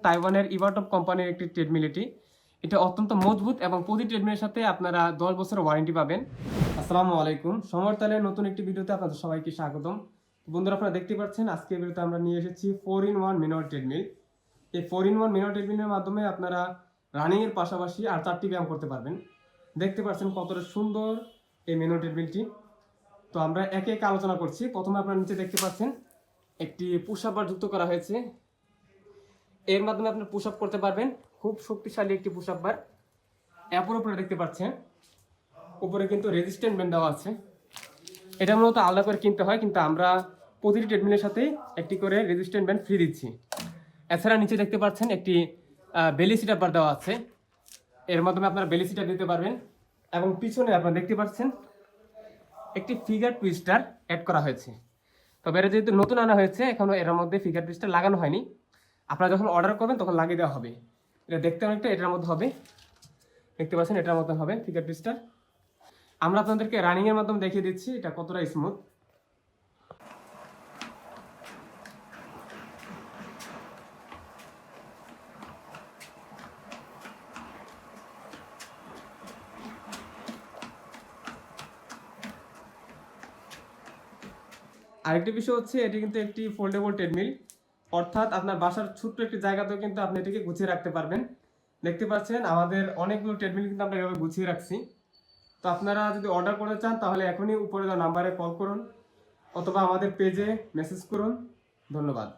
তাইওয়ানের ইভারটপ কোম্পানির একটি ট্রেডমিল এটা অত্যন্ত মজবুত এবং প্রতি ট্রেডমিলের সাথে আপনারা 10 বছরের ওয়ারেন্টি পাবেন। আসসালামু আলাইকুম, সমরতালের নতুন একটি ভিডিওতে আপনাদের সবাইকে স্বাগতম। বন্ধুরা, আপনারা দেখতে পাচ্ছেন আজকের ভিডিওতে আমরা নিয়ে এসেছি 4-in-1 ম্যানুয়াল ট্রেডমিল। এই 4-in-1 ম্যানুয়াল ট্রেডমিলের মাধ্যমে আপনারা রানিংয়ের পাশাপাশি আর 4টি ব্যায়াম করতে পারবেন। দেখতে পাচ্ছেন কতটা সুন্দর এই ম্যানুয়াল ট্রেডমিলটি। তো আমরা একে একে আলোচনা করছি। প্রথমে আপনারা নিচে দেখতে পাচ্ছেন একটি পুশ আপ বার যুক্ত করা হয়েছে। এর মাধ্যমে আপনি পুশ আপ করতে পারবেন। খুব শক্তিশালী একটি পুশ আপ বার। এরপর উপরে দেখতে পাচ্ছেন উপরে কিন্তু রেজিস্ট্যান্ট ব্যান্ড দেওয়া আছে। এটা মূলত আলাদা করে কিনতে হয়, কিন্তু আমরা প্রতিটি ট্রেডমিলের সাথে একটি করে রেজিস্ট্যান্ট ব্যান্ড ফ্রি দিচ্ছি। এছাড়া নিচে দেখতে পাচ্ছেন একটি বেলি সিট আপ বার দেওয়া আছে। এর মাধ্যমে আপনারা বেলি সিট আপ দিতে পারবেন। এবং পিছনে আপনারা দেখতে পাচ্ছেন একটি ফিগার টুইস্টার অ্যাড করা হয়েছে। তবে এটা যেহেতু নতুন আনা হয়েছে, এখনো এর মধ্যে ফিগার টুইস্টার লাগানো হয়নি। আপনারা যখন অর্ডার করবেন তখন লাগিয়ে দেওয়া হবে। এটা দেখতে অনেকটা এটার মধ্যে হবে, দেখতে পাচ্ছেন এটার মতো হবে ফিগার টুইস্টার। আমরা আপনাদেরকে রানিংয়ের মাধ্যমে দেখিয়ে দিচ্ছি এটা কতটা স্মুথ। আরেকটি বিষয় হচ্ছে এটি কিন্তু একটি ফোল্ডেবল ট্রেডমিল, অর্থাৎ আপনার বাসার ছোট্ট একটি জায়গাতেও কিন্তু আপনি এটিকে গুছিয়ে রাখতে পারবেন। দেখতে পাচ্ছেন আমাদের অনেকগুলো ট্রেডমিল কিন্তু আমরা এভাবে গুছিয়ে রাখছি। তো আপনারা যদি অর্ডার করতে চান তাহলে এখনই উপরে দেওয়া নাম্বারে কল করুন অথবা আমাদের পেজে মেসেজ করুন। ধন্যবাদ।